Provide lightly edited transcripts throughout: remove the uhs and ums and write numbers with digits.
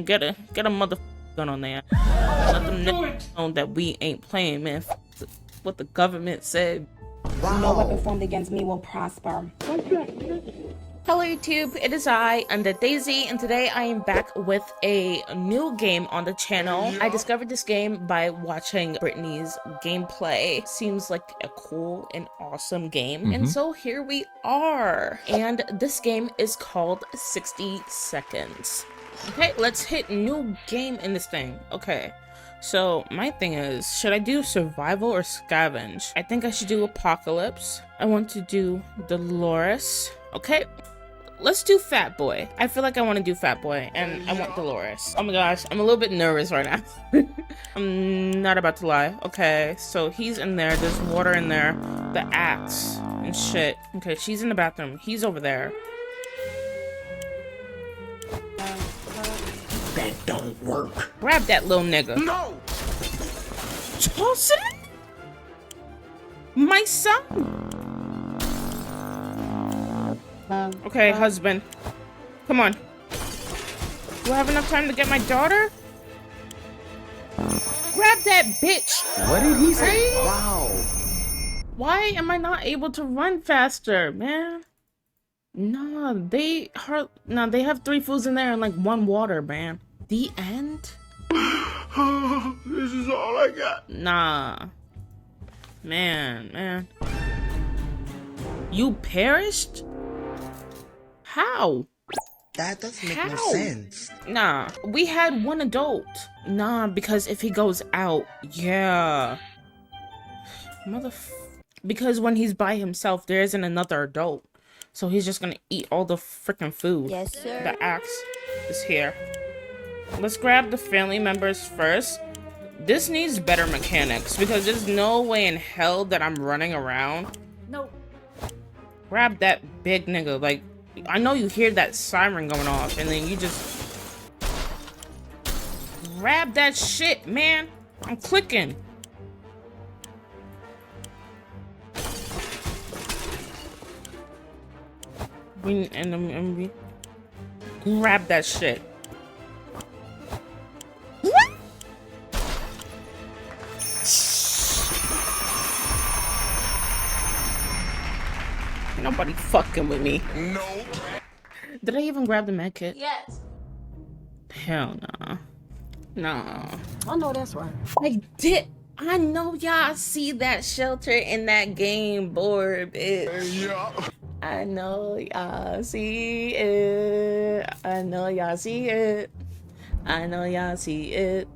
man. Get a mother gun on there. Let them know that we ain't playing, man. What the government said. Wow. No weapon formed against me will prosper. Hello YouTube, it is I, Undead Daisy, and today I am back with a new game on the channel. I discovered this game by watching Brittany's gameplay. Seems like a cool and awesome game, and so here we are. And this game is called 60 Seconds. Okay, let's hit new game in this thing. Okay. So my thing is, should I do survival or scavenge? I think I should do apocalypse. I want to do Dolores. Okay, let's do fat boy. I feel like I want to do fat boy and I want Dolores. Oh my gosh, I'm a little bit nervous right now. I'm not about to lie. Okay, so he's in there. There's water in there. The axe and shit. Okay, she's in the bathroom. He's over there. That don't work. Grab that little nigga. No! Toss it? My son? Okay, husband. Come on. Do I have enough time to get my daughter? Grab that bitch! What did he say? Wow. Why am I not able to run faster, man? No, they have 3 foods in there and like 1 water, man. The end? This is all I got. Nah. Man. You perished? How? That doesn't make no How? sense. Nah, we had 1 adult. Nah, because if he goes out, yeah. Because when he's by himself, there isn't another adult. So he's just gonna eat all the freaking food. Yes, sir. The axe is here. Let's grab the family members first. This needs better mechanics because there's no way in hell that I'm running around. No. Grab that big nigga. Like, I know you hear that siren going off and then you just grab that shit, man. I'm clicking. And grab that shit. Nobody fucking with me. No. Did I even grab the med kit? Yes. Hell no. No. I know that's right. I did. I know y'all see that shelter in that game board, bitch. Yeah. I know y'all see it. I know y'all see it. I know y'all see it.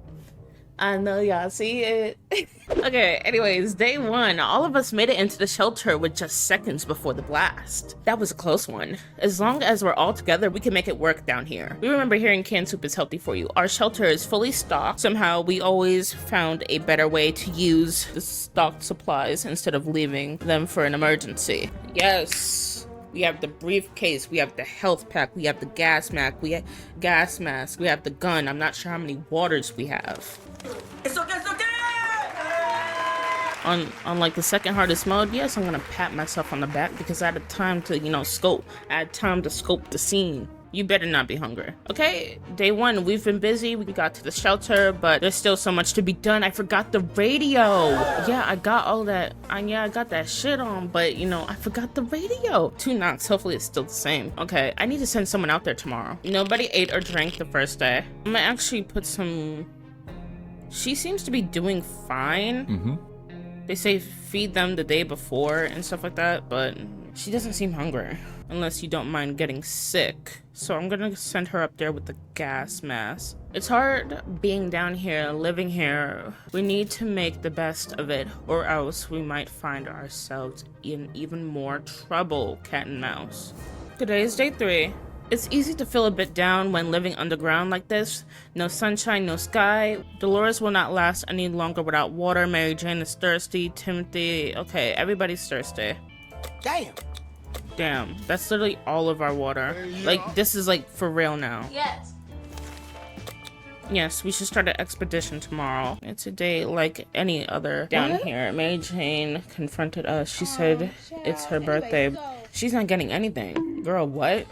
I know y'all see it. Okay, anyways, day 1. All of us made it into the shelter with just seconds before the blast. That was a close one. As long as we're all together, we can make it work down here. We remember hearing canned soup is healthy for you. Our shelter is fully stocked. Somehow, we always found a better way to use the stocked supplies instead of leaving them for an emergency. Yes. We have the briefcase, we have the health pack, we have the gas mask, we have the gun. I'm not sure how many waters we have. It's okay. On like the second hardest mode, yes, I'm gonna pat myself on the back because I had time to, scope. I had time to scope the scene. You better not be hungry. Okay, day 1, we've been busy. We got to the shelter, but there's still so much to be done. I forgot the radio. Yeah, I got all that. I got that shit on, but I forgot the radio. 2 knocks, hopefully it's still the same. Okay, I need to send someone out there tomorrow. Nobody ate or drank the first day. I'm gonna actually put some... She seems to be doing fine. They say feed them the day before and stuff like that, but she doesn't seem hungry. Unless you don't mind getting sick. So I'm gonna send her up there with the gas mask. It's hard being down here, living here. We need to make the best of it, or else we might find ourselves in even more trouble, cat and mouse. Today is day 3. It's easy to feel a bit down when living underground like this. No sunshine, no sky. Dolores will not last any longer without water. Mary Jane is thirsty. Timothy, okay, everybody's thirsty. Damn, that's literally all of our water. Like, this is like for real now. Yes. Yes, we should start an expedition tomorrow. It's a day like any other down here. Mary Jane confronted us. She said it's her birthday. She's not getting anything. Girl, what?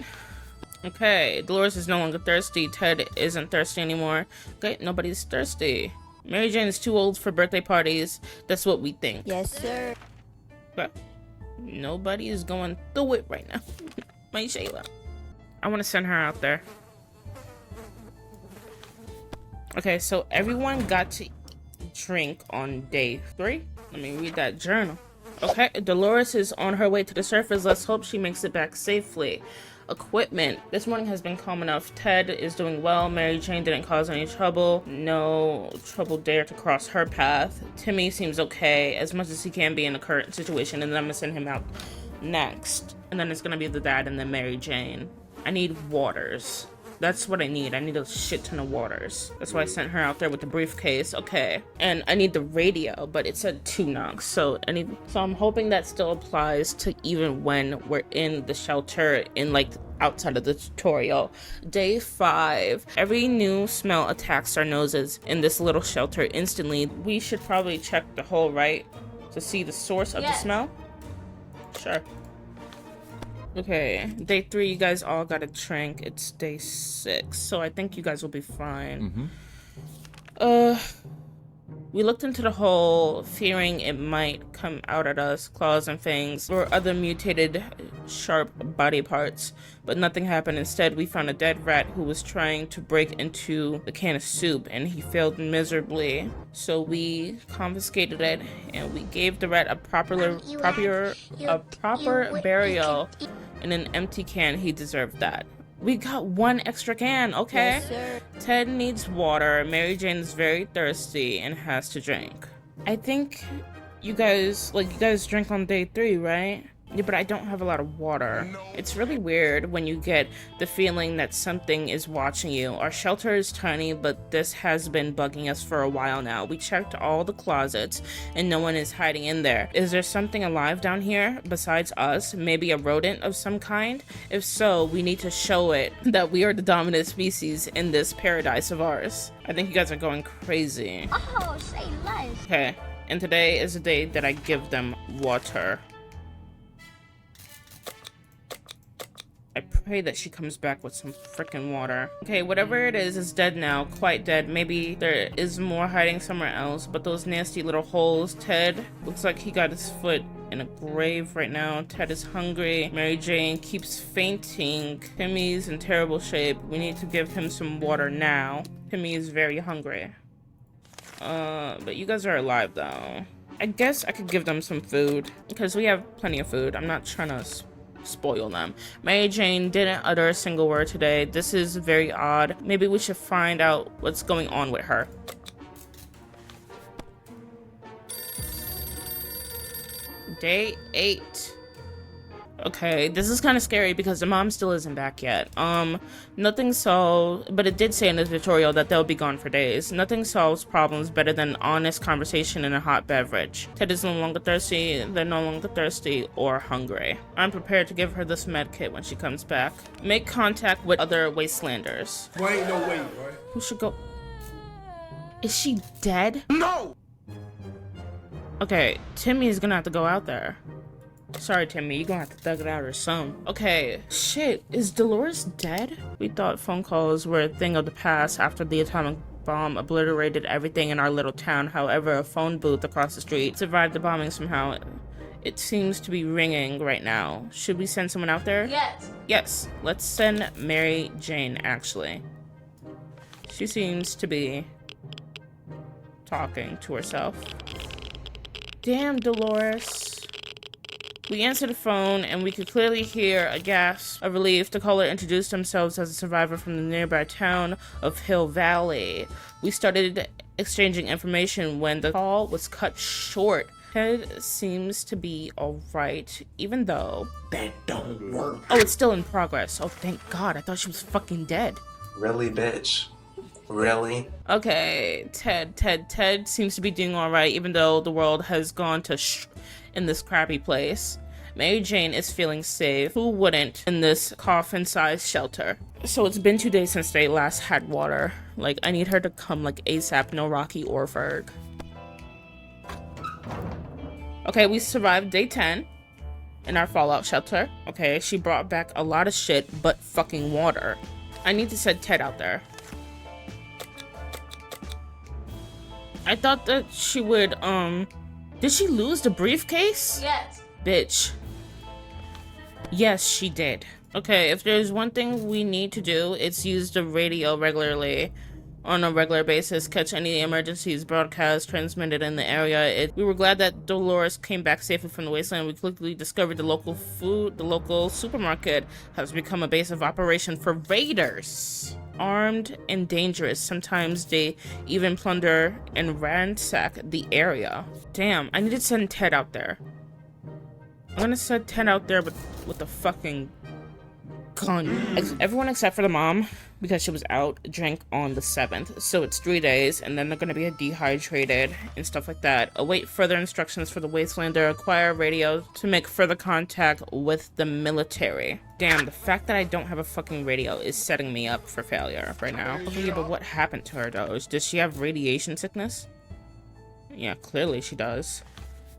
Okay, Dolores is no longer thirsty. Ted isn't thirsty anymore. Okay, nobody's thirsty. Mary Jane is too old for birthday parties. That's what we think. Yes, sir. Okay. Nobody is going through it right now. My Shayla. I want to send her out there. Okay, so everyone got to drink on day 3. Let me read that journal. Okay, Dolores is on her way to the surface. Let's hope she makes it back safely. Equipment. This morning has been calm enough. Ted is doing well. Mary Jane didn't cause any trouble. No trouble dare to cross her path. Timmy seems okay, as much as he can be in the current situation, and then I'm gonna send him out next. And then it's gonna be the dad and then Mary Jane. I need waters. That's what I need. I need a shit ton of waters. That's why I sent her out there with the briefcase. Okay. And I need the radio, but it said 2 knocks. So I'm hoping that still applies to even when we're in the shelter in like outside of the tutorial. Day 5. Every new smell attacks our noses in this little shelter instantly. We should probably check the hole, right? To see the source of the smell? Sure. Okay, day 3, you guys all got a drink. It's day 6, so I think you guys will be fine. We looked into the hole, fearing it might come out at us, claws and fangs, or other mutated, sharp body parts, but nothing happened. Instead, we found a dead rat who was trying to break into the can of soup, and he failed miserably. So we confiscated it, and we gave the rat a proper burial in an empty can. He deserved that. We got 1 extra can, okay? Yes, sir. Ted needs water. Mary Jane is very thirsty and has to drink. I think you guys drink on day 3, right? Yeah, but I don't have a lot of water. It's really weird when you get the feeling that something is watching you. Our shelter is tiny, but this has been bugging us for a while now. We checked all the closets and no one is hiding in there. Is there something alive down here besides us? Maybe a rodent of some kind? If so, we need to show it that we are the dominant species in this paradise of ours. I think you guys are going crazy. Oh, say less. Okay, and today is the day that I give them water. I pray that she comes back with some freaking water. Okay, whatever it is dead now. Quite dead. Maybe there is more hiding somewhere else, but those nasty little holes. Ted looks like he got his foot in a grave right now. Ted is hungry. Mary Jane keeps fainting. Timmy's in terrible shape. We need to give him some water now. Timmy is very hungry. But you guys are alive though. I guess I could give them some food because we have plenty of food. I'm not trying to spoil them. Mary Jane didn't utter a single word today. This is very odd. Maybe we should find out what's going on with her. Day 8. Okay, this is kind of scary because the mom still isn't back yet. Nothing solved, but it did say in the tutorial that they'll be gone for days. Nothing solves problems better than honest conversation and a hot beverage. Ted is no longer thirsty, they're no longer thirsty or hungry. I'm prepared to give her this med kit when she comes back. Make contact with other wastelanders. Well, ain't no way, right? Who should go? Is she dead? No! Okay, Timmy is gonna have to go out there. Sorry, Timmy, you're gonna have to thug it out or something. Okay, shit, is Dolores dead? We thought phone calls were a thing of the past after the atomic bomb obliterated everything in our little town. However, a phone booth across the street survived the bombing somehow. It seems to be ringing right now. Should we send someone out there? Yes. Yes, let's send Mary Jane, actually. She seems to be talking to herself. Damn, Dolores. We answered the phone, and we could clearly hear a gasp of relief. The caller introduced themselves as a survivor from the nearby town of Hill Valley. We started exchanging information when the call was cut short. Ted seems to be alright, even though... That don't work. Oh, it's still in progress. Oh, thank God. I thought she was fucking dead. Really, bitch? Really? Okay, Ted seems to be doing alright, even though the world has gone to in this crappy place. Mary Jane is feeling safe. Who wouldn't in this coffin-sized shelter? So it's been 2 days since they last had water. Like, I need her to come like ASAP, no Rocky or Ferg. Okay, we survived day 10. in our fallout shelter. Okay, she brought back a lot of shit but fucking water. I need to send Ted out there. I thought that she would, did she lose the briefcase? Yes. Bitch. Yes, she did. Okay, if there's one thing we need to do, it's use the radio regularly. On a regular basis, catch any emergencies broadcast transmitted in the area. We were glad that Dolores came back safely from the wasteland. We quickly discovered the local supermarket has become a base of operation for raiders. Armed and dangerous. Sometimes they even plunder and ransack the area. Damn, I need to send Ted out there. I'm gonna send Ted out there with a fucking gun. Everyone except for the mom, because she was out, drank on the 7th. So it's 3 days, and then they're gonna be dehydrated and stuff like that. Await further instructions for the Wastelander. Acquire radio to make further contact with the military. Damn, the fact that I don't have a fucking radio is setting me up for failure right now. Okay, but what happened to her though? Does she have radiation sickness? Yeah, clearly she does.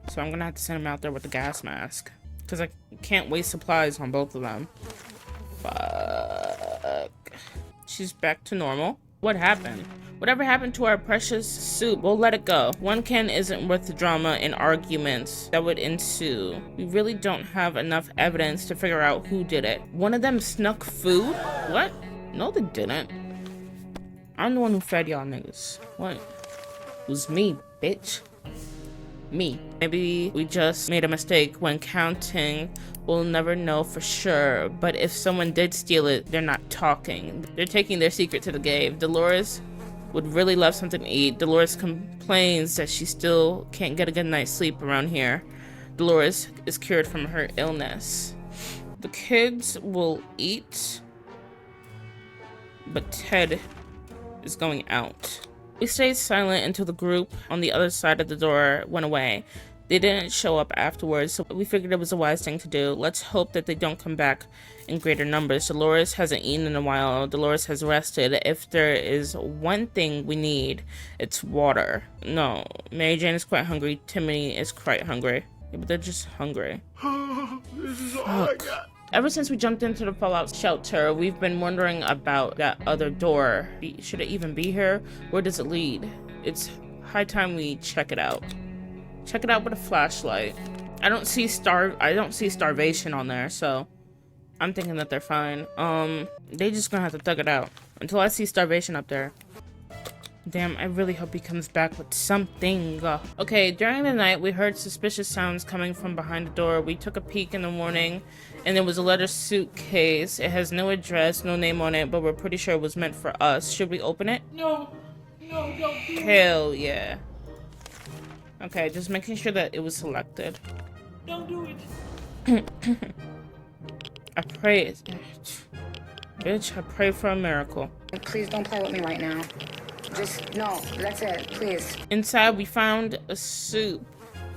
So I'm gonna have to send him out there with the gas mask, because I can't waste supplies on both of them. Fuck. She's back to normal. What happened? Whatever happened to our precious soup? We'll let it go. One can isn't worth the drama and arguments that would ensue. We really don't have enough evidence to figure out who did it. One of them snuck food? What? No, they didn't. I'm the one who fed y'all niggas. What? It was me, bitch. Me. Maybe we just made a mistake when counting. We'll never know for sure, but if someone did steal it, they're not talking. They're taking their secret to the grave. Dolores would really love something to eat. Dolores complains that she still can't get a good night's sleep around here. Dolores is cured from her illness. The kids will eat, but Ted is going out. We stayed silent until the group on the other side of the door went away. They didn't show up afterwards, so we figured it was a wise thing to do. Let's hope that they don't come back in greater numbers. Dolores hasn't eaten in a while. Dolores has rested. If there is one thing we need, it's water. No, Mary Jane is quite hungry. Timmy is quite hungry. Yeah, but they're just hungry. This is all I got. Ever since we jumped into the fallout shelter, we've been wondering about that other door. Should it even be here? Where does it lead? It's high time we check it out. Check it out with a flashlight. I don't see starvation on there, so I'm thinking that they're fine. They just gonna have to thug it out until I see starvation up there. Damn, I really hope he comes back with something. Okay, during the night, we heard suspicious sounds coming from behind the door. We took a peek in the morning, and there was a leather suitcase. It has no address, no name on it, but we're pretty sure it was meant for us. Should we open it? No, don't do it. Hell yeah. Okay, just making sure that it was selected. Don't do it. I pray, bitch, I pray for a miracle. Please don't play with me right now. Just, no, that's it, please. Inside, we found a soup,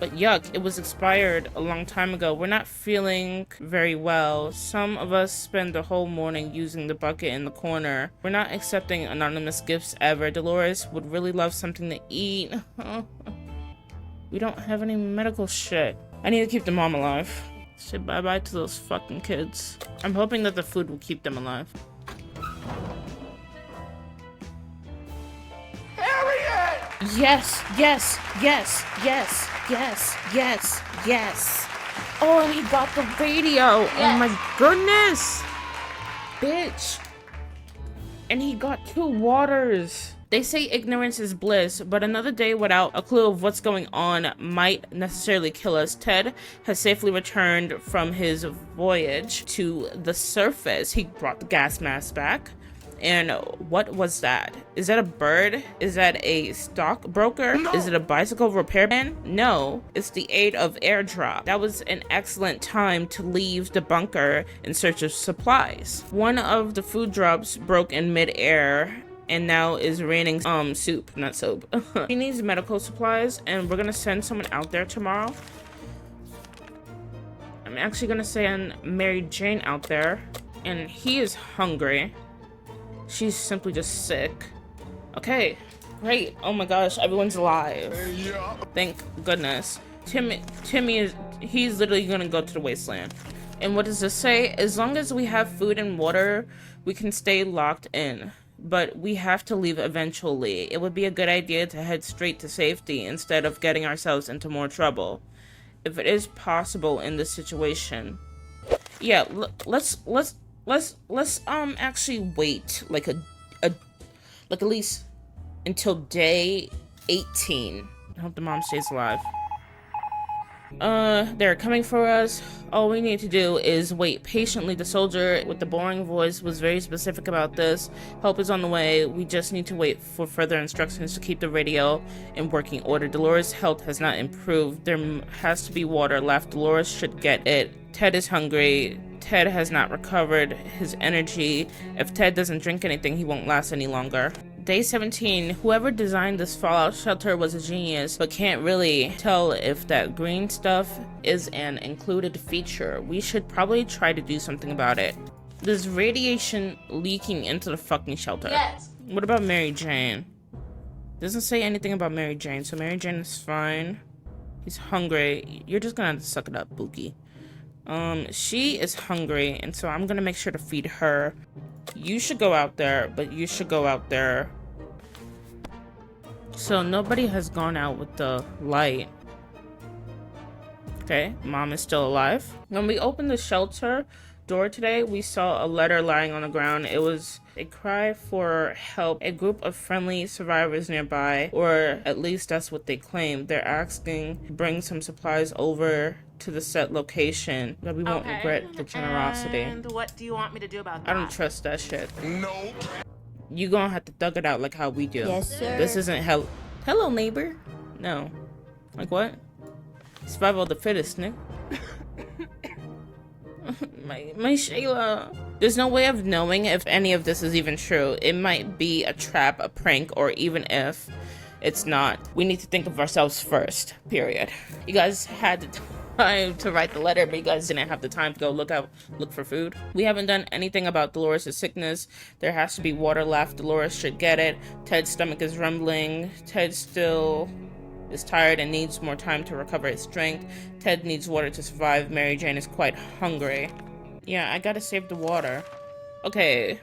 but yuck, it was expired a long time ago. We're not feeling very well. Some of us spend the whole morning using the bucket in the corner. We're not accepting anonymous gifts ever. Dolores would really love something to eat. We don't have any medical shit. I need to keep the mom alive. Say bye-bye to those fucking kids. I'm hoping that the food will keep them alive. Yes, yes, yes, yes, yes, yes, yes. Oh, and he got the radio. Yes. Oh my goodness. Bitch. And he got 2 waters. They say ignorance is bliss, but another day without a clue of what's going on might necessarily kill us. Ted has safely returned from his voyage to the surface. He brought the gas mask back. And what was that? Is that a bird? Is that a stockbroker? No. Is it a bicycle repairman? No, it's the aid of airdrop. That was an excellent time to leave the bunker in search of supplies. One of the food drops broke in midair and now is raining soup, not soap. He needs medical supplies, and we're gonna send someone out there tomorrow. I'm actually gonna send Mary Jane out there, and he is hungry. She's simply just sick. Okay, great. Oh my gosh, everyone's alive. Thank goodness. Timmy he's literally gonna go to the wasteland. And what does this say? As long as we have food and water, we can stay locked in. But we have to leave eventually. It would be a good idea to head straight to safety instead of getting ourselves into more trouble. If it is possible in this situation. Yeah, let's actually wait like like at least until day 18. I hope the mom stays alive. They're coming for us. All we need to do is wait patiently. The soldier with the boring voice was very specific about this. Help is on the way. We just need to wait for further instructions to keep the radio in working order. Dolores' health has not improved. There has to be water left. Dolores should get it. Ted is hungry. Ted has not recovered his energy. If Ted doesn't drink anything, he won't last any longer. Day 17, whoever designed this fallout shelter was a genius, but can't really tell if that green stuff is an included feature. We should probably try to do something about it. There's radiation leaking into the fucking shelter. Yes. What about Mary Jane? Doesn't say anything about Mary Jane, so Mary Jane is fine. He's hungry. You're just gonna have to suck it up, Bookie. She is hungry, and so I'm gonna make sure to feed her. You should go out there, but you should go out there. So nobody has gone out with the light. Okay, mom is still alive. When we opened the shelter door today, we saw a letter lying on the ground. It was a cry for help. A group of friendly survivors nearby, or at least that's what they claim. They're asking to bring some supplies over to the set location, that we won't regret the generosity. And what do you want me to do about that? I don't trust that shit. Nope. You gonna have to thug it out like how we do. Yes, sir. This isn't hello neighbor. No. Like what? Survival of the fittest, Nick. my Shayla. There's no way of knowing if any of this is even true. It might be a trap, a prank, or even if it's not, we need to think of ourselves first, period. You guys had the time to write the letter, but you guys didn't have the time to go look for food. We haven't done anything about Dolores' sickness. There has to be water left. Dolores should get it. Ted's stomach is rumbling. Ted still is tired and needs more time to recover his strength. Ted needs water to survive. Mary Jane is quite hungry. Yeah, I gotta save the water. Okay.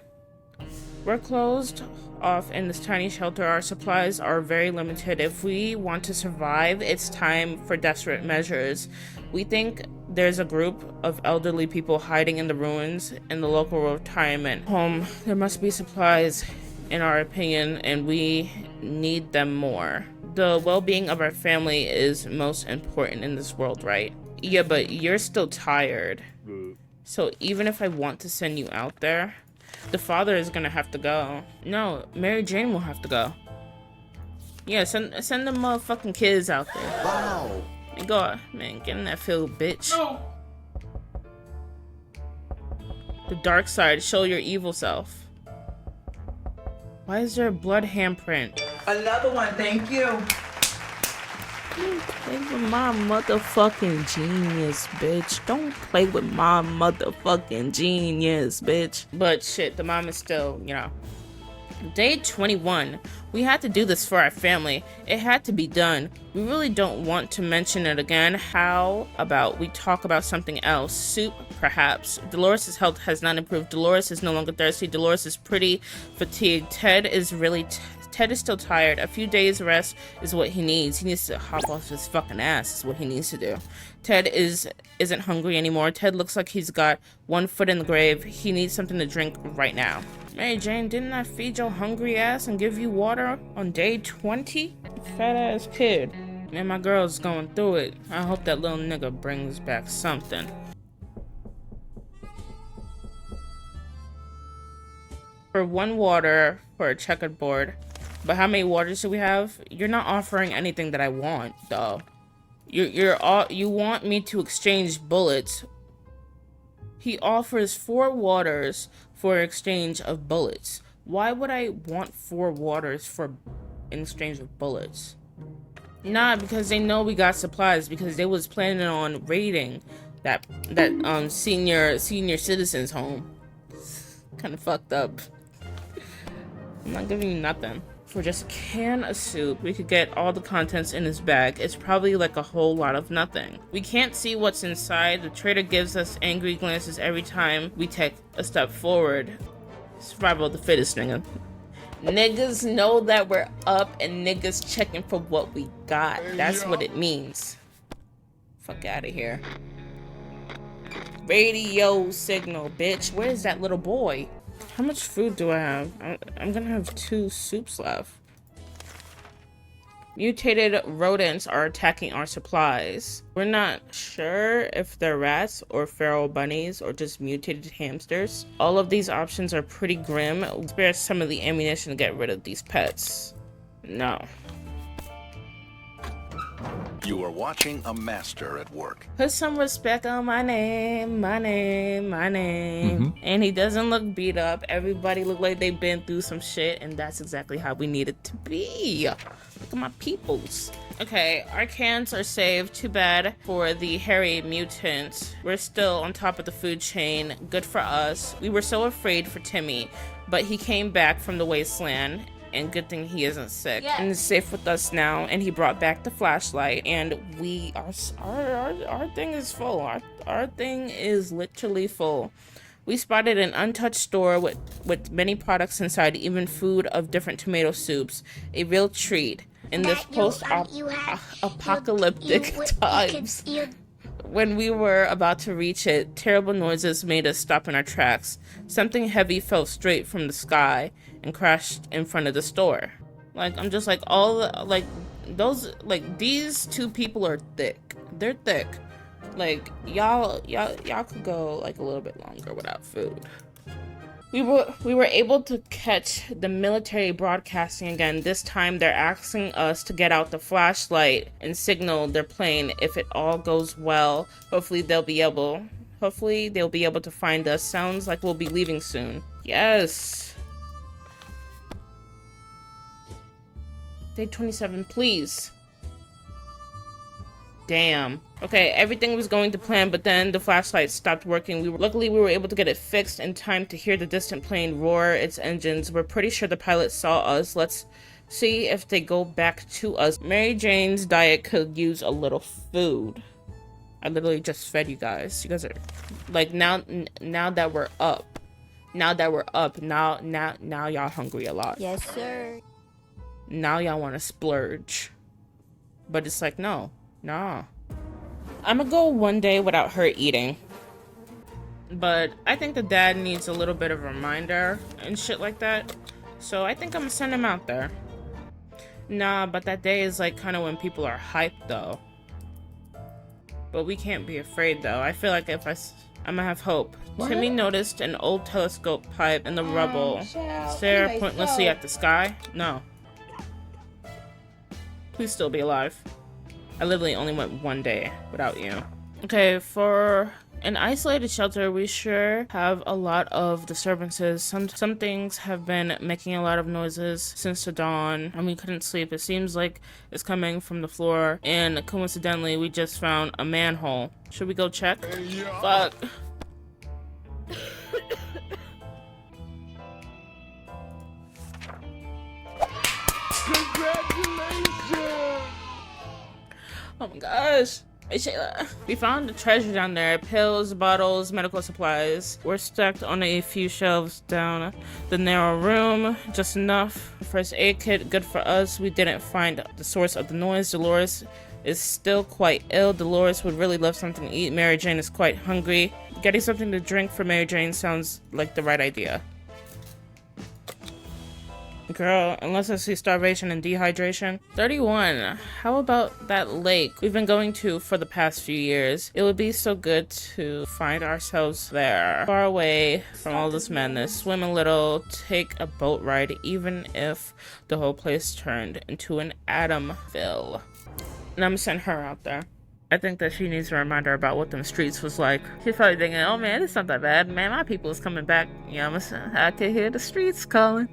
We're closed off in this tiny shelter. Our supplies are very limited. If we want to survive, it's time for desperate measures. We think there's a group of elderly people hiding in the ruins in the local retirement home. There must be supplies, in our opinion, and we need them more. The well-being of our family is most important in this world, right? Yeah, but you're still tired. So even if I want to send you out there, the father is gonna have to go. No, Mary Jane will have to go. Yeah, send the motherfucking kids out there. Wow. And go, man, get in that field, bitch. No. The dark side, show your evil self. Why is there a blood handprint? Another one, thank you. Don't play with my motherfucking genius, bitch. Don't play with my motherfucking genius, bitch. But shit, the mom is still, you know. Day 21. We had to do this for our family. It had to be done. We really don't want to mention it again. How about we talk about something else? Soup, perhaps. Dolores' health has not improved. Dolores is no longer thirsty. Dolores is pretty fatigued. Ted is still tired. A few days rest is what he needs. He needs to hop off his fucking ass is what he needs to do. Ted isn't hungry anymore. Ted looks like he's got one foot in the grave. He needs something to drink right now. Mary Jane, didn't I feed your hungry ass and give you water on day 20? Fat ass kid. Man, my girl's going through it. I hope that little nigga brings back something. For one water for a checkered board. But how many waters do we have? You're not offering anything that I want, though. You want me to exchange bullets. He offers 4 waters for exchange of bullets. Why would I want 4 waters in exchange of bullets? Nah, because they know we got supplies, because they was planning on raiding that senior citizens home. Kind of fucked up. I'm not giving you nothing. For just a can of soup, we could get all the contents in his bag. It's probably like a whole lot of nothing. We can't see what's inside. The trader gives us angry glances every time we take a step forward. Survival of the fittest, nigga. Niggas know that we're up and niggas checking for what we got. That's what it means. Fuck out of here. Radio signal, bitch. Where's that little boy? How much food do I have? I'm gonna have 2 soups left. Mutated rodents are attacking our supplies. We're not sure if they're rats or feral bunnies or just mutated hamsters. All of these options are pretty grim. We'll spare some of the ammunition to get rid of these pets. No. You are watching a master at work. Put some respect on my name, my name, my name. And he doesn't look beat up. Everybody look like they've been through some shit, and that's exactly how we need it to be. Look at my peoples. Okay, our cans are saved. Too bad for the hairy mutant. We're still on top of the food chain. Good for us. We were so afraid for Timmy, but he came back from the wasteland. And good thing he isn't sick and is safe with us now. And he brought back the flashlight, and we our thing is full. Our thing is literally full. We spotted an untouched store with many products inside, even food of different tomato soups. A real treat in this post-apocalyptic times. When we were about to reach it, terrible noises made us stop in our tracks. Something heavy fell straight from the sky and crashed in front of the store. Like, I'm just like, these 2 people are thick. They're thick. Like, y'all could go like a little bit longer without food. We were able to catch the military broadcasting again. This time they're asking us to get out the flashlight and signal their plane. If it all goes well, hopefully they'll be able to find us. Sounds like we'll be leaving soon. Yes. Day 27, please. Damn. Okay, everything was going to plan, but then the flashlight stopped working. Luckily, we were able to get it fixed in time to hear the distant plane roar its engines. We're pretty sure the pilot saw us. Let's see if they go back to us. Mary Jane's diet could use a little food. I literally just fed you guys. You guys are like, now that we're up. Now y'all hungry a lot. Yes, sir. Now y'all want to splurge. But it's like, no. Nah. I'm gonna go one day without her eating. But I think the dad needs a little bit of a reminder and shit like that. So I think I'm gonna send him out there. Nah, but that day is like kind of when people are hyped though. But we can't be afraid though. I feel like I'm gonna have hope. What? Timmy noticed an old telescope pipe in the rubble. Stare pointlessly at the sky. No. Please still be alive. I literally only went one day without you. Okay, for an isolated shelter, we sure have a lot of disturbances. Some things have been making a lot of noises since the dawn, and we couldn't sleep. It seems like it's coming from the floor, and coincidentally, we just found a manhole. Should we go check? Fuck. Congratulations! Oh my gosh. Hey Shayla. We found the treasure down there. Pills, bottles, medical supplies. We're stacked on a few shelves down the narrow room. Just enough. First aid kit, good for us. We didn't find the source of the noise. Dolores is still quite ill. Dolores would really love something to eat. Mary Jane is quite hungry. Getting something to drink for Mary Jane sounds like the right idea. Girl, unless I see starvation and dehydration. 31. How about that lake we've been going to for the past few years? It would be so good to find ourselves there, far away from all this madness. Swim a little, take a boat ride, even if the whole place turned into an Adamville. And I'm gonna send her out there. I think that she needs a reminder about what them streets was like. She's probably thinking, oh man, it's not that bad. Man, my people is coming back. Yeah, I can hear the streets calling.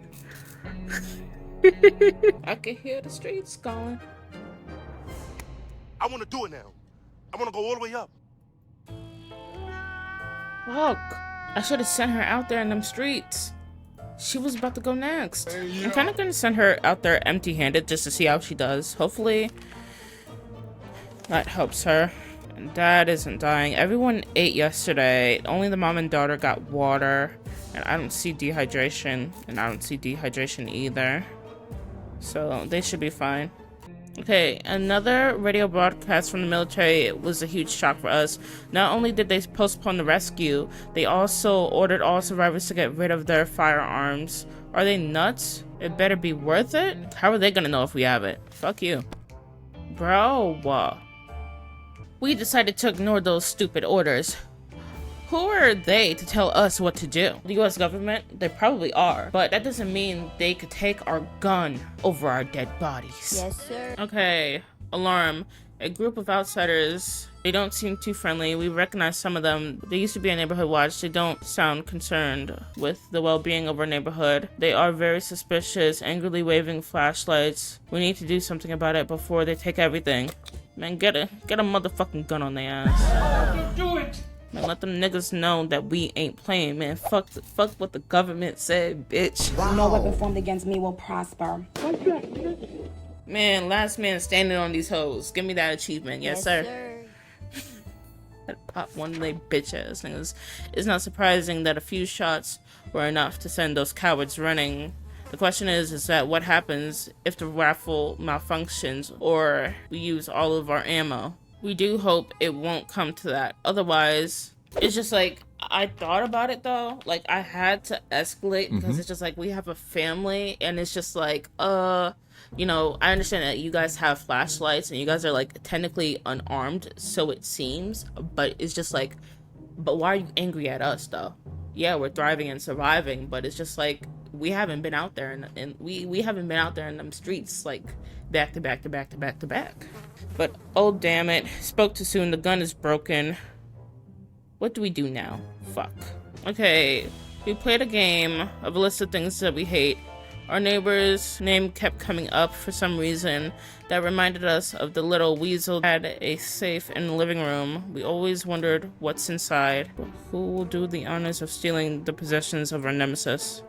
I can hear the streets calling. I want to do it now. I want to go all the way up. Fuck. I should have sent her out there in them streets. She was about to go next. I'm kind of gonna send her out there empty-handed just to see how she does. Hopefully that helps her. And Dad isn't dying. Everyone ate yesterday. Only the mom and daughter got water. And I don't see dehydration. And I don't see dehydration either. So they should be fine. Okay, another radio broadcast from the military was a huge shock for us. Not only did they postpone the rescue, they also ordered all survivors to get rid of their firearms. Are they nuts? It better be worth it? How are they gonna know if we have it? Fuck you. Bro, we decided to ignore those stupid orders. Who are they to tell us what to do? The US government? They probably are, but that doesn't mean they could take our gun over our dead bodies. Yes, sir. Okay, alarm. A group of outsiders. They don't seem too friendly. We recognize some of them. They used to be a neighborhood watch. They don't sound concerned with the well-being of our neighborhood. They are very suspicious, angrily waving flashlights. We need to do something about it before they take everything. Man, get a motherfucking gun on their ass. Don't do it. Man, let them niggas know that we ain't playing, man. Fuck what the government said, bitch. No weapon formed against me will prosper. Man, last man standing on these hoes. Give me that achievement. Yes, sir. I'd pop one of they bitch ass niggas. It's not surprising that a few shots were enough to send those cowards running. The question is that what happens if the rifle malfunctions or we use all of our ammo? We do hope it won't come to that. Otherwise, it's just like, I thought about it though. Like, I had to escalate because it's just like, we have a family and it's just like, you know, I understand that you guys have flashlights and you guys are like technically unarmed, so it seems, but it's just like, but why are you angry at us though? Yeah, we're thriving and surviving, but it's just like, we haven't been out there and we haven't been out there in them streets like back to back to back to back to back. But oh damn it, spoke too soon, the gun is broken. What do we do now? Fuck. Okay, we played a game of a list of things that we hate. Our neighbor's name kept coming up for some reason that reminded us of the little weasel that had a safe in the living room. We always wondered what's inside. Who will do the honors of stealing the possessions of our nemesis?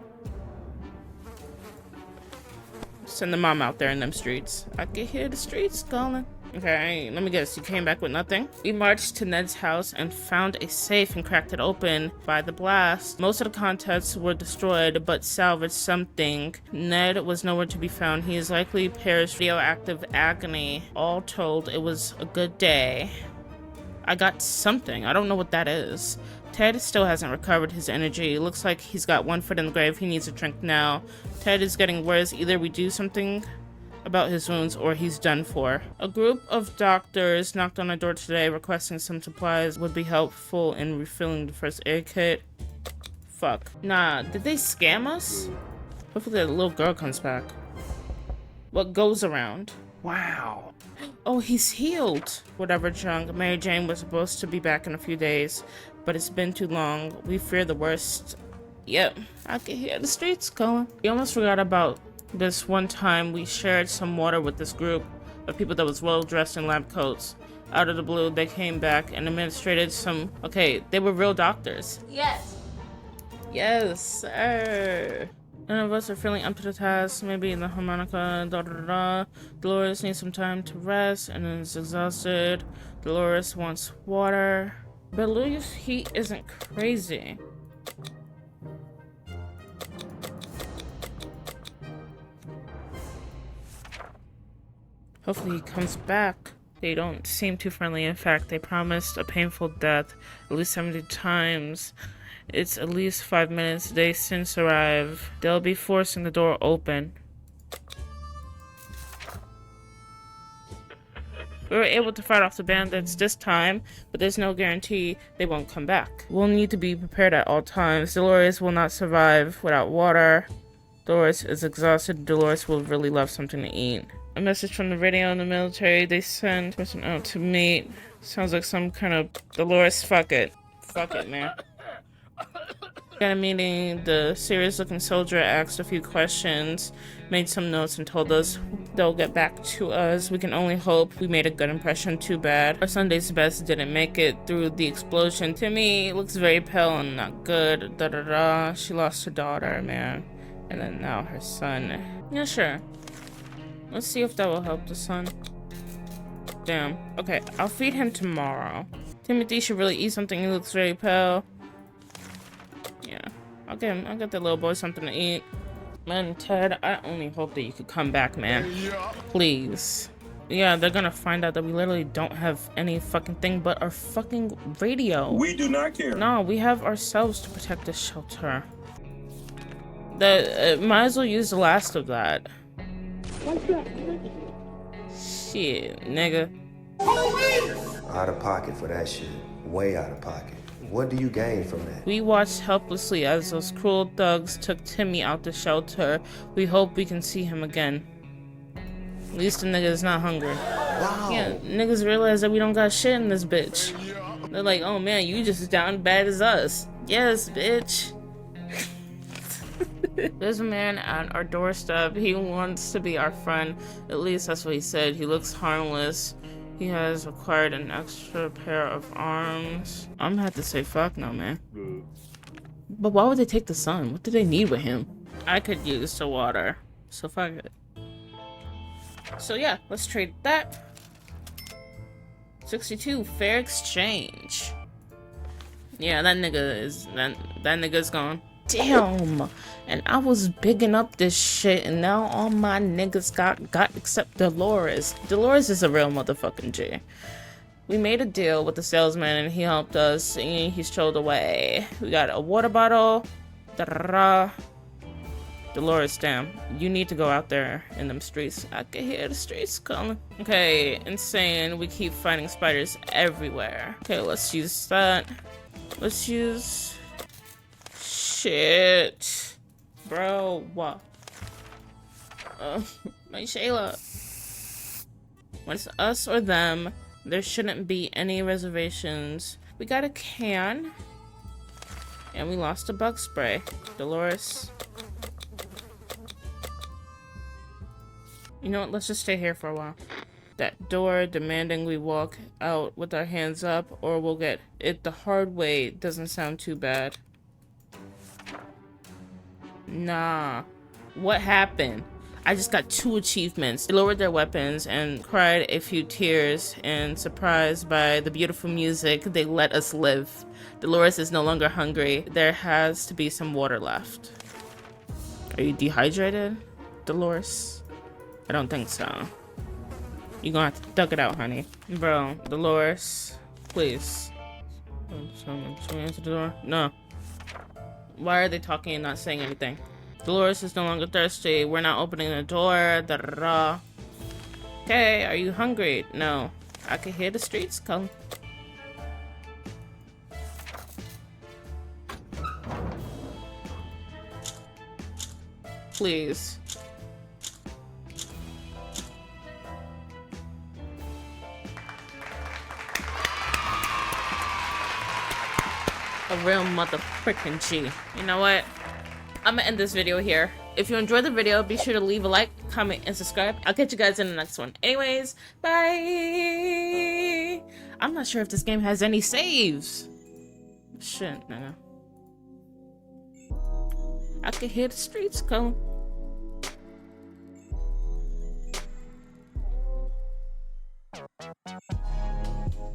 Send the mom out there in them streets. I can hear the streets calling. Okay, let me guess, you came back with nothing? We marched to Ned's house and found a safe and cracked it open by the blast. Most of the contents were destroyed, but salvaged something. Ned was nowhere to be found. He is likely perished radioactive agony. All told, it was a good day. I got something. I don't know what that is. Ted still hasn't recovered his energy. It looks like he's got one foot in the grave. He needs a drink now. Ted is getting worse. Either we do something about his wounds or he's done for. A group of doctors knocked on our door today requesting some supplies would be helpful in refilling the first aid kit. Fuck. Nah, did they scam us? Hopefully that little girl comes back. What goes around? Wow. Oh, he's healed. Whatever junk. Mary Jane was supposed to be back in a few days, but it's been too long. We fear the worst. Yep, I can hear the streets calling. We almost forgot about this one time we shared some water with this group of people that was well dressed in lab coats. Out of the blue, they came back and administrated some. Okay, they were real doctors. Yes. Yes, sir. None of us are feeling up to the task. Maybe the harmonica, da da da. Dolores needs some time to rest and is exhausted. Dolores wants water. But Louis' heat isn't crazy. Hopefully he comes back. They don't seem too friendly. In fact, they promised a painful death at least 70 times. It's at least 5 minutes. They since arrive. They'll be forcing the door open. We were able to fight off the bandits this time, but there's no guarantee they won't come back. We'll need to be prepared at all times. Dolores will not survive without water. Dolores is exhausted. Dolores will really love something to eat. A message from the radio in the military. They send a person out to meet. Sounds like some kind of Dolores. Fuck it. Fuck it, man. At a meeting, the serious-looking soldier asked a few questions, made some notes, and told us they'll get back to us. We can only hope we made a good impression. Too bad. Our Sunday's best didn't make it through the explosion. Timmy looks very pale and not good. Da da da. She lost her daughter, man. And then now her son. Yeah, sure. Let's see if that will help the son. Damn. Okay, I'll feed him tomorrow. Timothy should really eat something. He looks very pale. Yeah, I'll get the little boy something to eat. Man, Ted, I only hope that you could come back, man. Please. Yeah, they're gonna find out that we literally don't have any fucking thing but our fucking radio. We do not care. No, we have ourselves to protect this shelter. Might as well use the last of that. Shit, nigga. Out of pocket for that shit. Way out of pocket. What do you gain from that? We watched helplessly as those cruel thugs took Timmy out the shelter. We hope we can see him again. At least the nigga is not hungry. Wow. Yeah, niggas realize that we don't got shit in this bitch. They're like, oh man, you just as down bad as us. Yes, bitch. There's a man at our doorstep. He wants to be our friend. At least that's what he said. He looks harmless. He has acquired an extra pair of arms. I'm gonna have to say fuck no, man. But why would they take the son? What do they need with him? I could use the water. So fuck it. So yeah, let's trade that. 62, fair exchange. Yeah, that nigga's gone. Damn. And I was bigging up this shit, and now all my niggas got except Dolores. Dolores is a real motherfucking G. We made a deal with the salesman, and he helped us, and he strolled away. We got a water bottle. Da-da-da. Dolores, damn, you need to go out there in them streets. I can hear the streets calling. Okay, insane. We keep fighting spiders everywhere. Okay, let's use that. Let's use... Shit. Bro, what? My Shayla. When it's us or them, there shouldn't be any reservations. We got a can. And we lost a bug spray. Dolores. You know what? Let's just stay here for a while. That door demanding we walk out with our hands up or we'll get it the hard way doesn't sound too bad. Nah. What happened? I just got 2 achievements. They lowered their weapons and cried a few tears, and surprised by the beautiful music, they let us live. Dolores is no longer hungry. There has to be some water left. Are you dehydrated, Dolores? I don't think so. You're gonna have to duck it out, honey. Bro, Dolores, please. Someone answer the door? No. Why are they talking and not saying anything? Dolores is no longer thirsty. We're not opening the door. Da-da-da. Okay, are you hungry? No. I can hear the streets calling. Please. A real motherfucking G. You know what? I'm gonna end this video here. If you enjoyed the video, be sure to leave a like, comment, and subscribe. I'll catch you guys in the next one. Anyways, bye! I'm not sure if this game has any saves. Shit, nigga. I can hear the streets calling.